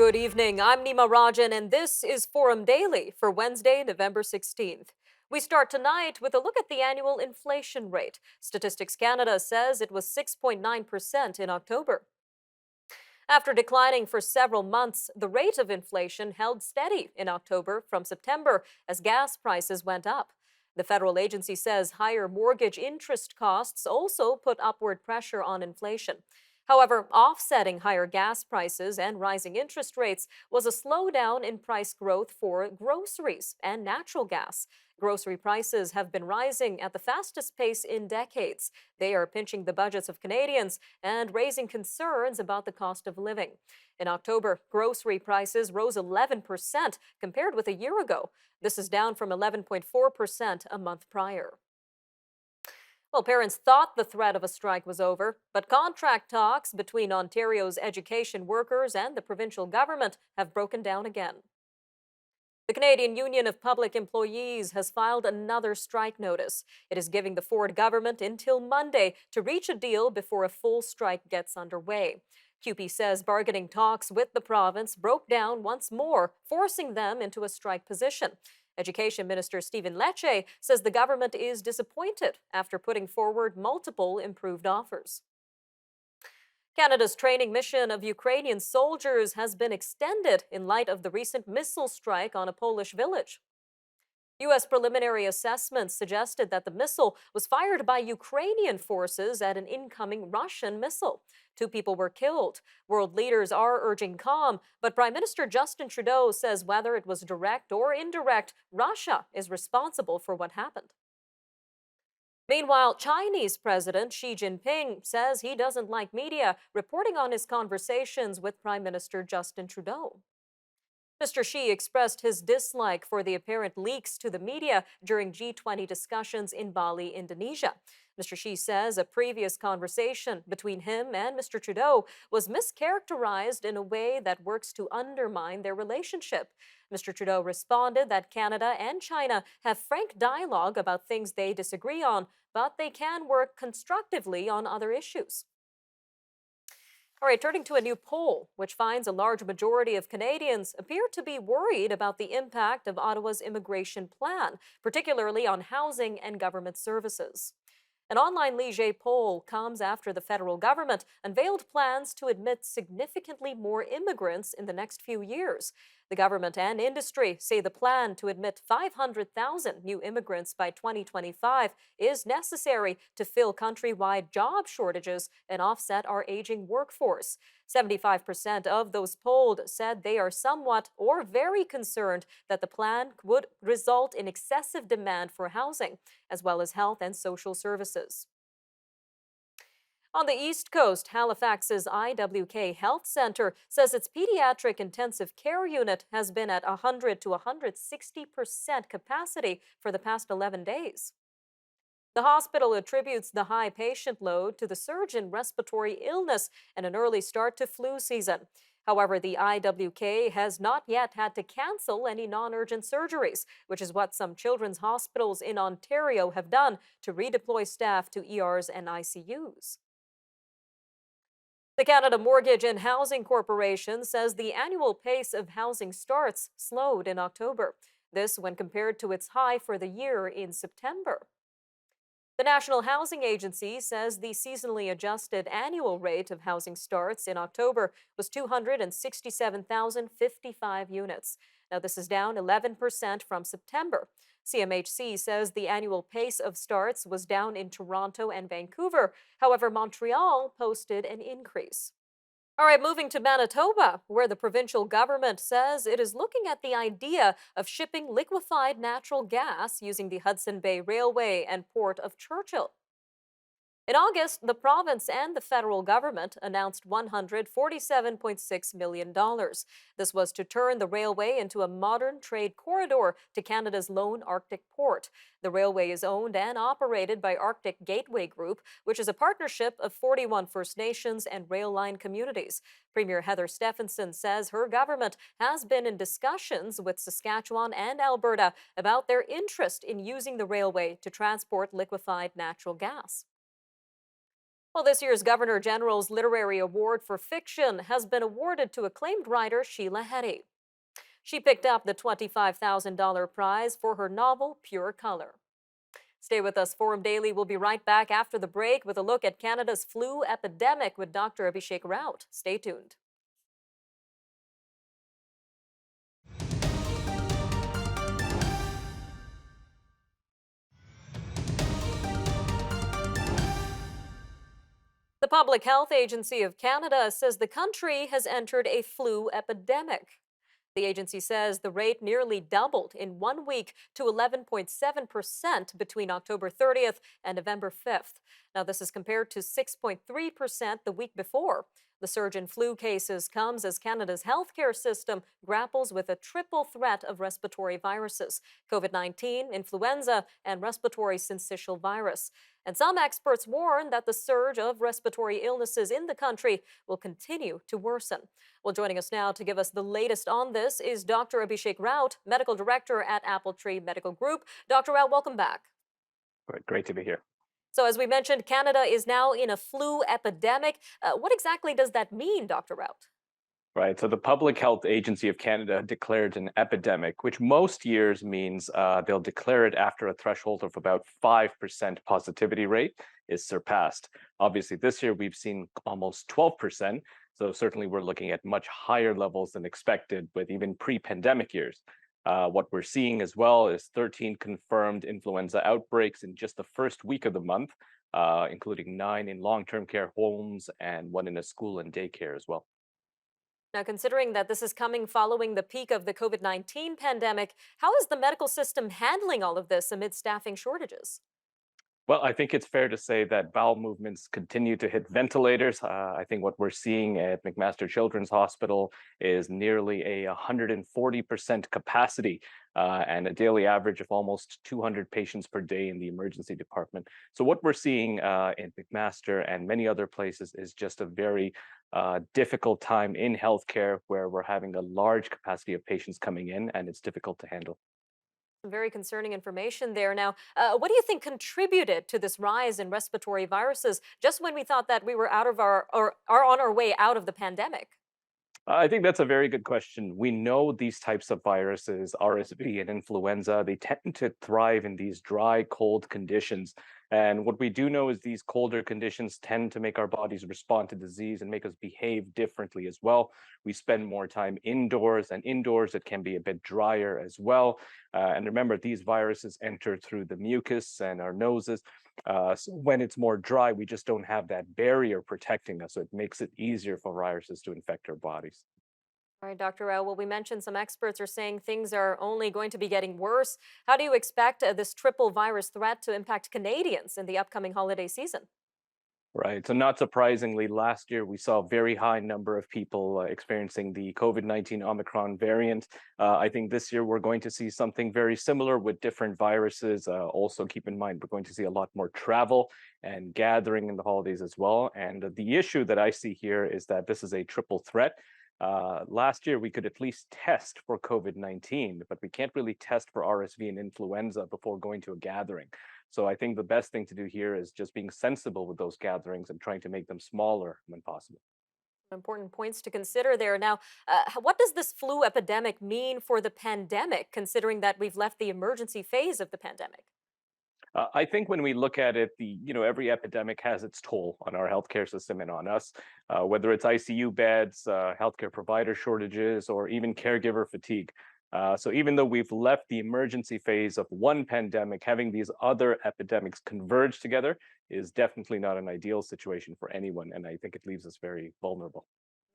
Good evening. I'm Nima Rajan, and this is Forum Daily for Wednesday, November 16th. We start tonight with a look at the annual inflation rate. Statistics Canada says it was 6.9% in October. After declining for several months, the rate of inflation held steady in October from September as gas prices went up. The federal agency says higher mortgage interest costs also put upward pressure on inflation. However, offsetting higher gas prices and rising interest rates was a slowdown in price growth for groceries and natural gas. Grocery prices have been rising at the fastest pace in decades. They are pinching the budgets of Canadians and raising concerns about the cost of living. In October, grocery prices rose 11% compared with a year ago. This is down from 11.4% a month prior. Well, parents thought the threat of a strike was over, but contract talks between Ontario's education workers and the provincial government have broken down again. The Canadian Union of Public Employees has filed another strike notice. It is giving the Ford government until Monday to reach a deal before a full strike gets underway. QP says bargaining talks with the province broke down once more, forcing them into a strike position. Education Minister Stephen Lecce says the government is disappointed after putting forward multiple improved offers. Canada's training mission of Ukrainian soldiers has been extended in light of the recent missile strike on a Polish village. U.S. preliminary assessments suggested that the missile was fired by Ukrainian forces at an incoming Russian missile. Two people were killed. World leaders are urging calm, but Prime Minister Justin Trudeau says whether it was direct or indirect, Russia is responsible for what happened. Meanwhile, Chinese President Xi Jinping says he doesn't like media reporting on his conversations with Prime Minister Justin Trudeau. Mr. Xi expressed his dislike for the apparent leaks to the media during G20 discussions in Bali, Indonesia. Mr. Xi says a previous conversation between him and Mr. Trudeau was mischaracterized in a way that works to undermine their relationship. Mr. Trudeau responded that Canada and China have frank dialogue about things they disagree on, but they can work constructively on other issues. All right, turning to a new poll, which finds a large majority of Canadians appear to be worried about the impact of Ottawa's immigration plan, particularly on housing and government services. An online Leger poll comes after the federal government unveiled plans to admit significantly more immigrants in the next few years. The government and industry say the plan to admit 500,000 new immigrants by 2025 is necessary to fill countrywide job shortages and offset our aging workforce. 75% of those polled said they are somewhat or very concerned that the plan would result in excessive demand for housing, as well as health and social services. On the East Coast, Halifax's IWK Health Center says its pediatric intensive care unit has been at 100 to 160% capacity for the past 11 days. The hospital attributes the high patient load to the surge in respiratory illness and an early start to flu season. However, the IWK has not yet had to cancel any non-urgent surgeries, which is what some children's hospitals in Ontario have done to redeploy staff to ERs and ICUs. The Canada Mortgage and Housing Corporation says the annual pace of housing starts slowed in October. This when compared to its high for the year in September. The National Housing Agency says the seasonally adjusted annual rate of housing starts in October was 267,055 units. Now, this is down 11% from September. CMHC says the annual pace of starts was down in Toronto and Vancouver. However, Montreal posted an increase. All right, moving to Manitoba, where the provincial government says it is looking at the idea of shipping liquefied natural gas using the Hudson Bay Railway and Port of Churchill. In August, the province and the federal government announced $147.6 million. This was to turn the railway into a modern trade corridor to Canada's lone Arctic port. The railway is owned and operated by Arctic Gateway Group, which is a partnership of 41 First Nations and rail line communities. Premier Heather Stephenson says her government has been in discussions with Saskatchewan and Alberta about their interest in using the railway to transport liquefied natural gas. Well, this year's Governor General's Literary Award for Fiction has been awarded to acclaimed writer Sheila Heti. She picked up the $25,000 prize for her novel, Pure Color. Stay with us. Forum Daily will be right back after the break with a look at Canada's flu epidemic with Dr. Abhishek Raut. Stay tuned. The Public Health Agency of Canada says the country has entered a flu epidemic. The agency says the rate nearly doubled in 1 week to 11.7% between October 30th and November 5th. Now, this is compared to 6.3% the week before. The surge in flu cases comes as Canada's healthcare system grapples with a triple threat of respiratory viruses: COVID-19, influenza, and respiratory syncytial virus. And some experts warn that the surge of respiratory illnesses in the country will continue to worsen. Well, joining us now to give us the latest on this is Dr. Abhishek Raut, Medical Director at Appletree Medical Group. Dr. Raut, welcome back. Great to be here. So, as we mentioned, Canada is now in a flu epidemic. What exactly does that mean, Dr. Raut? Right. So the Public Health Agency of Canada declared an epidemic, which most years means they'll declare it after a threshold of about 5% positivity rate is surpassed. Obviously, this year we've seen almost 12%. So certainly we're looking at much higher levels than expected with even pre-pandemic years. What we're seeing as well is 13 confirmed influenza outbreaks in just the first week of the month, including 9 in long-term care homes and 1 in a school and daycare as well. Now, considering that this is coming following the peak of the COVID-19 pandemic, how is the medical system handling all of this amid staffing shortages? Well, I think it's fair to say that bowel movements continue to hit ventilators. I think what we're seeing at McMaster Children's Hospital is nearly a 140% capacity and a daily average of almost 200 patients per day in the emergency department. So, what we're seeing in McMaster and many other places is just a very difficult time in healthcare where we're having a large capacity of patients coming in and it's difficult to handle. Some very concerning information there. Now, what do you think contributed to this rise in respiratory viruses just when we thought that we were out of our or are on our way out of the pandemic? I think that's a very good question. We know these types of viruses, RSV and influenza, they tend to thrive in these dry, cold conditions. And what we do know is these colder conditions tend to make our bodies respond to disease and make us behave differently as well. We spend more time indoors, and indoors it can be a bit drier as well. And remember, these viruses enter through the mucus and our noses. So when it's more dry, we just don't have that barrier protecting us. So it makes it easier for viruses to infect our bodies. All right, Dr. Rao. Well, we mentioned some experts are saying things are only going to be getting worse. How do you expect this triple virus threat to impact Canadians in the upcoming holiday season? Right. So, not surprisingly, last year we saw a very high number of people experiencing the COVID-19 Omicron variant. I think this year we're going to see something very similar with different viruses. Also, keep in mind, we're going to see a lot more travel and gathering in the holidays as well. And the issue that I see here is that this is a triple threat. Last year, we could at least test for COVID-19, but we can't really test for RSV and influenza before going to a gathering. So I think the best thing to do here is just being sensible with those gatherings and trying to make them smaller when possible. Important points to consider there. Now, what does this flu epidemic mean for the pandemic, considering that we've left the emergency phase of the pandemic? I think when we look at it, every epidemic has its toll on our healthcare system and on us, whether it's ICU beds, healthcare provider shortages, or even caregiver fatigue. So even though we've left the emergency phase of one pandemic, having these other epidemics converge together is definitely not an ideal situation for anyone, and I think it leaves us very vulnerable.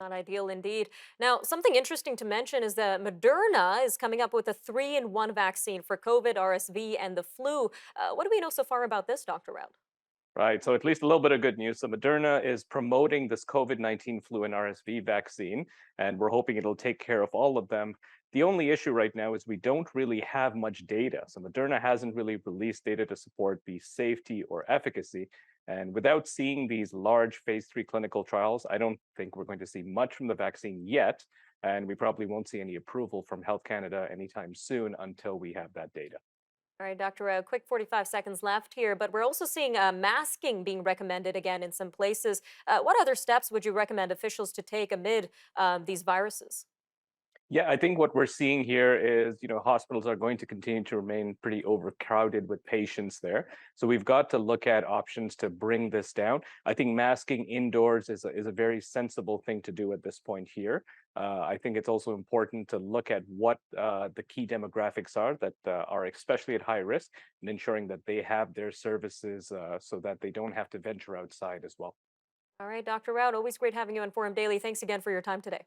Not ideal indeed. Now, something interesting to mention is that Moderna is coming up with a three-in-one vaccine for COVID, RSV, and the flu. What do we know so far about this, Dr. Rout? Right. So at least a little bit of good news. So Moderna is promoting this COVID-19 flu and RSV vaccine, and we're hoping it'll take care of all of them. The only issue right now is we don't really have much data. So Moderna hasn't really released data to support the safety or efficacy. And without seeing these large phase 3 clinical trials, I don't think we're going to see much from the vaccine yet. And we probably won't see any approval from Health Canada anytime soon until we have that data. All right, Dr. A quick 45 seconds left here, but we're also seeing masking being recommended again in some places. What other steps would you recommend officials to take amid these viruses? Yeah, I think what we're seeing here is, hospitals are going to continue to remain pretty overcrowded with patients there. So we've got to look at options to bring this down. I think masking indoors is a very sensible thing to do at this point here. I think it's also important to look at what the key demographics are that are especially at high risk and ensuring that they have their services so that they don't have to venture outside as well. All right, Dr. Rout, always great having you on Forum Daily. Thanks again for your time today.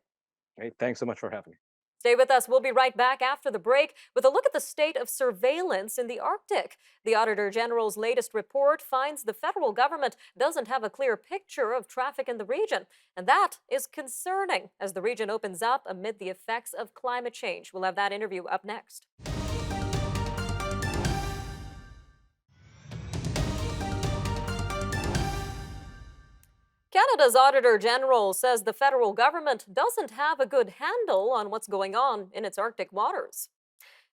Right? Thanks so much for having me. Stay with us. We'll be right back after the break with a look at the state of surveillance in the Arctic. The Auditor General's latest report finds the federal government doesn't have a clear picture of traffic in the region, and that is concerning as the region opens up amid the effects of climate change. We'll have that interview up next. Canada's Auditor General says the federal government doesn't have a good handle on what's going on in its Arctic waters.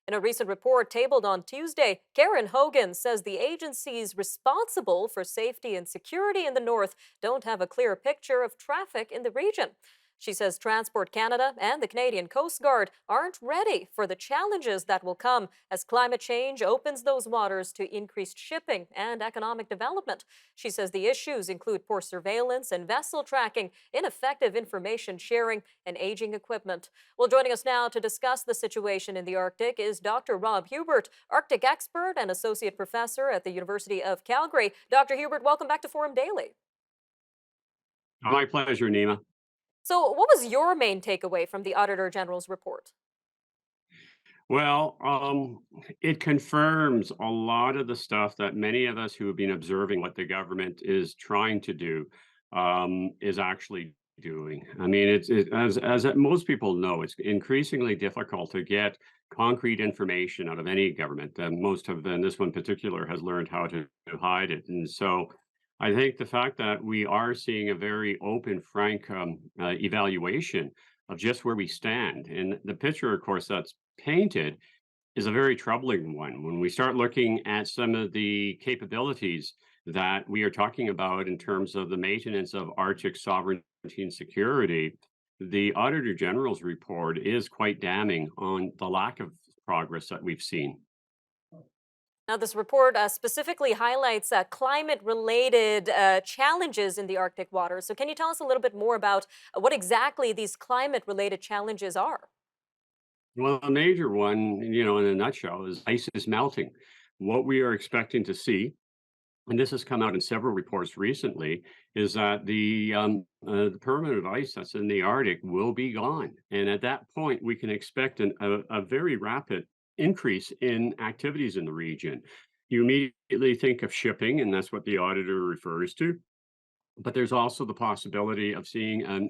In a recent report tabled on Tuesday, Karen Hogan says the agencies responsible for safety and security in the North don't have a clear picture of traffic in the region. She says Transport Canada and the Canadian Coast Guard aren't ready for the challenges that will come as climate change opens those waters to increased shipping and economic development. She says the issues include poor surveillance and vessel tracking, ineffective information sharing, and aging equipment. Well, joining us now to discuss the situation in the Arctic is Dr. Rob Hubert, Arctic expert and associate professor at the University of Calgary. Dr. Hubert, welcome back to Forum Daily. My pleasure, Nima. So, what was your main takeaway from the Auditor General's report? Well, it confirms a lot of the stuff that many of us who have been observing what the government is trying to do is actually doing. I mean, as most people know, it's increasingly difficult to get concrete information out of any government. Most of, and this one in particular, has learned how to hide it. And so, I think the fact that we are seeing a very open, frank evaluation of just where we stand, and the picture, of course, that's painted is a very troubling one. When we start looking at some of the capabilities that we are talking about in terms of the maintenance of Arctic sovereignty and security, the Auditor General's report is quite damning on the lack of progress that we've seen. Now, this report specifically highlights climate related challenges in the Arctic waters. So, can you tell us a little bit more about what exactly these climate related challenges are? Well, a major one, in a nutshell, is ice is melting. What we are expecting to see, and this has come out in several reports recently, is that the permanent ice that's in the Arctic will be gone, and at that point, we can expect a very rapid increase in activities in the region. You immediately think of shipping, and that's what the auditor refers to. But there's also the possibility of seeing an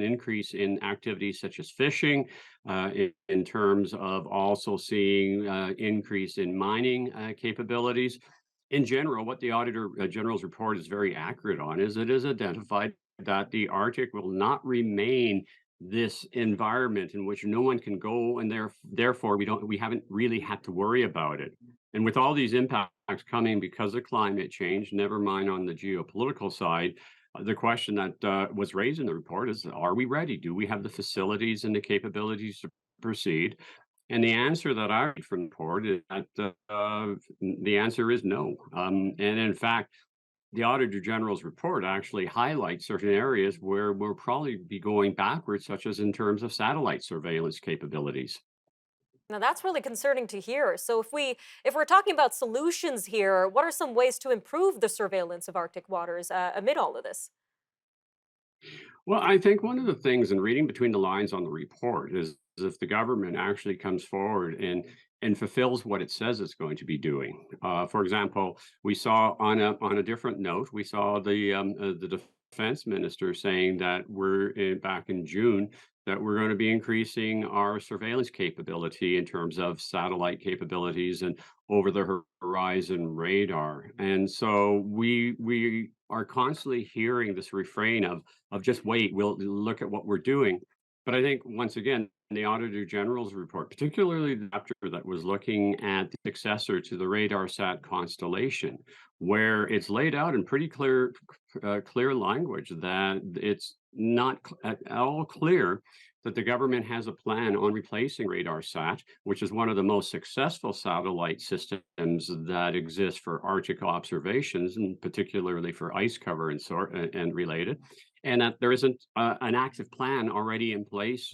increase in activities such as fishing, in terms of also seeing increase in mining capabilities. In general, what the Auditor General's report is very accurate on is it is identified that the Arctic will not remain this environment in which no one can go, and therefore we haven't really had to worry about it. And with all these impacts coming because of climate change, never mind on the geopolitical side, the question that was raised in the report is, are we ready? Do we have the facilities and the capabilities to proceed? And the answer that I read from the report is that the answer is no. And in fact, the Auditor General's report actually highlights certain areas where we'll probably be going backwards, such as in terms of satellite surveillance capabilities. Now, that's really concerning to hear. So, if we're talking about solutions here, what are some ways to improve the surveillance of Arctic waters amid all of this? Well, I think one of the things in reading between the lines on the report is if the government actually comes forward and fulfills what it says it's going to be doing. For example, we saw on a different note, we saw the defense minister saying that back in June that we're going to be increasing our surveillance capability in terms of satellite capabilities and over the horizon radar. And so we are constantly hearing this refrain of just wait, we'll look at what we're doing. But I think once again, the Auditor General's report, particularly the chapter that was looking at the successor to the RadarSat constellation, where it's laid out in pretty clear language that it's not at all clear that the government has a plan on replacing RadarSat, which is one of the most successful satellite systems that exist for Arctic observations, and particularly for ice cover and related, and that there isn't an active plan already in place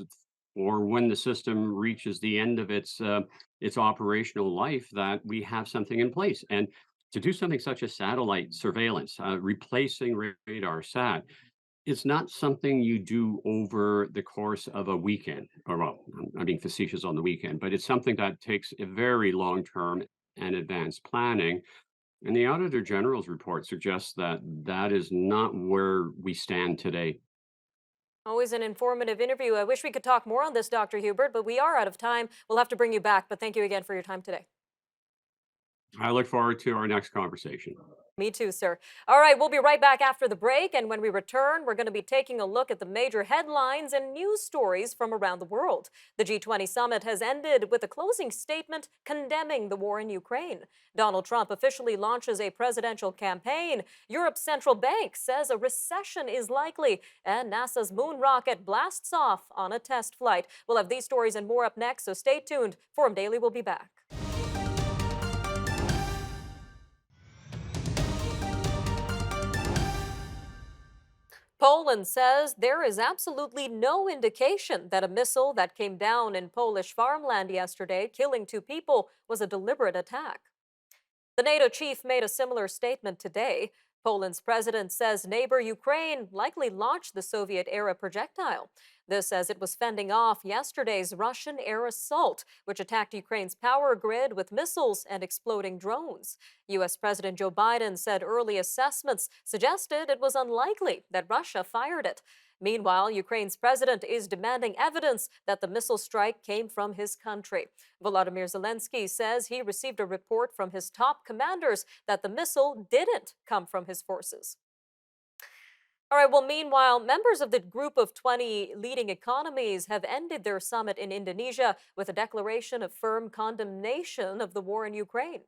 or when the system reaches the end of its operational life, that we have something in place. And to do something such as satellite surveillance, replacing radar sat, it's not something you do over the course of a weekend. Or well, I'm being facetious on the weekend, but it's something that takes a very long term and advanced planning. And the Auditor General's report suggests that that is not where we stand today. Always an informative interview. I wish we could talk more on this, Dr. Hubert, but we are out of time. We'll have to bring you back, but thank you again for your time today. I look forward to our next conversation. Me too, sir. All right, we'll be right back after the break. And when we return, we're going to be taking a look at the major headlines and news stories from around the world. The G20 summit has ended with a closing statement condemning the war in Ukraine. Donald Trump officially launches a presidential campaign. Europe's central bank says a recession is likely. And NASA's moon rocket blasts off on a test flight. We'll have these stories and more up next, so stay tuned. Forum Daily will be back. Poland says there is absolutely no indication that a missile that came down in Polish farmland yesterday, killing 2 people, was a deliberate attack. The NATO chief made a similar statement today. Poland's president says neighbor Ukraine likely launched the Soviet era projectile. This as it was fending off yesterday's Russian air assault, which attacked Ukraine's power grid with missiles and exploding drones. U.S. President Joe Biden said early assessments suggested it was unlikely that Russia fired it. Meanwhile, Ukraine's president is demanding evidence that the missile strike came from his country. Volodymyr Zelensky says he received a report from his top commanders that the missile didn't come from his forces. All right, well, meanwhile, members of the Group of 20 leading economies have ended their summit in Indonesia with a declaration of firm condemnation of the war in Ukraine.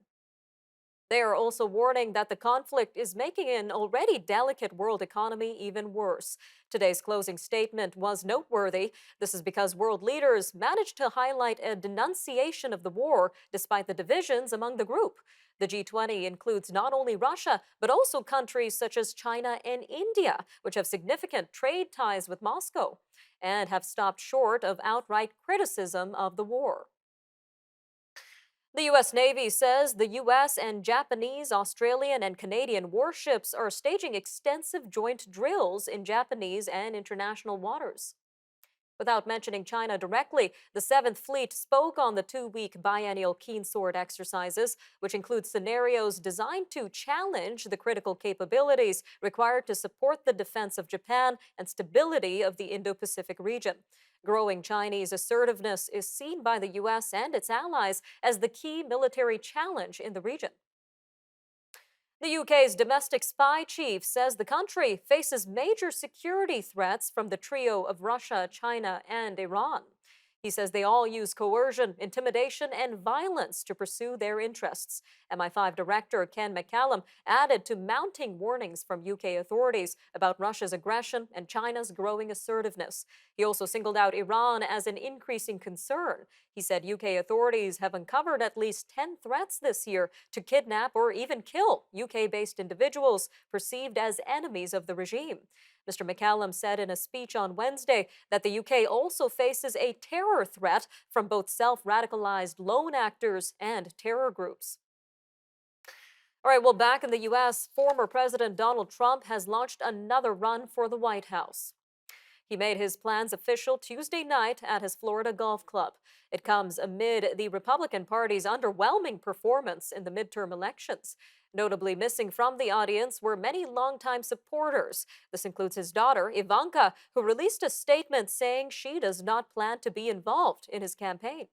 They are also warning that the conflict is making an already delicate world economy even worse. Today's closing statement was noteworthy. This is because world leaders managed to highlight a denunciation of the war despite the divisions among the group. The G20 includes not only Russia, but also countries such as China and India, which have significant trade ties with Moscow and have stopped short of outright criticism of the war. The U.S. Navy says the U.S. and Japanese, Australian, and Canadian warships are staging extensive joint drills in Japanese and international waters. Without mentioning China directly, the 7th Fleet spoke on the 2-week biennial Keen Sword exercises, which include scenarios designed to challenge the critical capabilities required to support the defense of Japan and stability of the Indo-Pacific region. Growing Chinese assertiveness is seen by the U.S. and its allies as the key military challenge in the region. The UK's domestic spy chief says the country faces major security threats from the trio of Russia, China, and Iran. He says they all use coercion, intimidation, and violence to pursue their interests. MI5 Director Ken McCallum added to mounting warnings from UK authorities about Russia's aggression and China's growing assertiveness. He also singled out Iran as an increasing concern. He said UK authorities have uncovered at least 10 threats this year to kidnap or even kill UK-based individuals perceived as enemies of the regime. Mr. McCallum said in a speech on Wednesday that the UK also faces a terror threat from both self-radicalized lone actors and terror groups. All right, well, back in the U.S., former President Donald Trump has launched another run for the White House. He made his plans official Tuesday night at his Florida golf club. It comes amid the Republican Party's underwhelming performance in the midterm elections. Notably missing from the audience were many longtime supporters. This includes his daughter, Ivanka, who released a statement saying she does not plan to be involved in his campaign.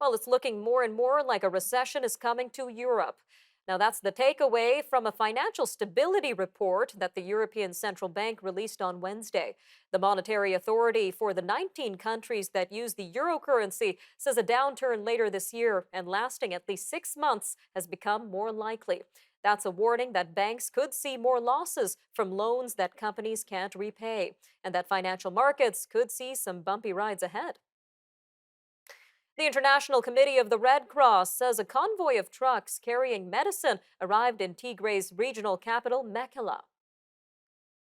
Well, it's looking more and more like a recession is coming to Europe. Now, that's the takeaway from a financial stability report that the European Central Bank released on Wednesday. The Monetary Authority for the 19 countries that use the euro currency says a downturn later this year and lasting at least 6 months has become more likely. That's a warning that banks could see more losses from loans that companies can't repay, and that financial markets could see some bumpy rides ahead. The International Committee of the Red Cross says a convoy of trucks carrying medicine arrived in Tigray's regional capital, Mekelle.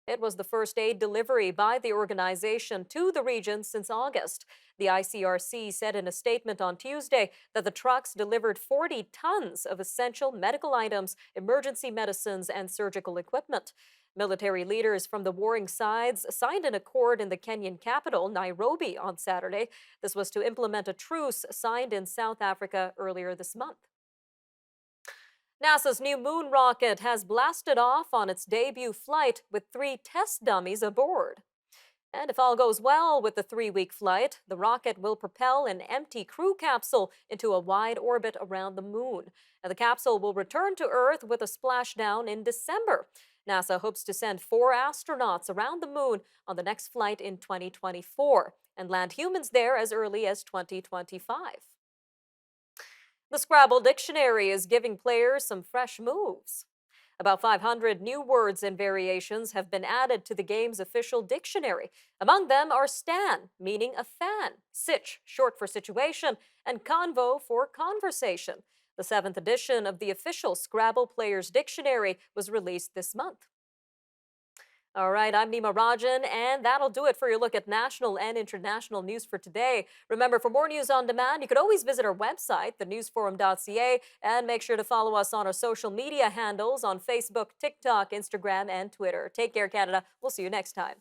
It was the first aid delivery by the organization to the region since August. The ICRC said in a statement on Tuesday that the trucks delivered 40 tons of essential medical items, emergency medicines, and surgical equipment. Military leaders from the warring sides signed an accord in the Kenyan capital, Nairobi, on Saturday. This was to implement a truce signed in South Africa earlier this month. NASA's new moon rocket has blasted off on its debut flight with 3 test dummies aboard. And if all goes well with the 3-week flight, the rocket will propel an empty crew capsule into a wide orbit around the moon. And the capsule will return to Earth with a splashdown in December. NASA hopes to send 4 astronauts around the moon on the next flight in 2024 and land humans there as early as 2025. The Scrabble dictionary is giving players some fresh moves. About 500 new words and variations have been added to the game's official dictionary. Among them are stan, meaning a fan, sitch, short for situation, and convo for conversation. The 7th edition of the official Scrabble Players Dictionary was released this month. All right, I'm Nima Rajan, and that'll do it for your look at national and international news for today. Remember, for more news on demand, you could always visit our website, thenewsforum.ca, and make sure to follow us on our social media handles on Facebook, TikTok, Instagram, and Twitter. Take care, Canada. We'll see you next time.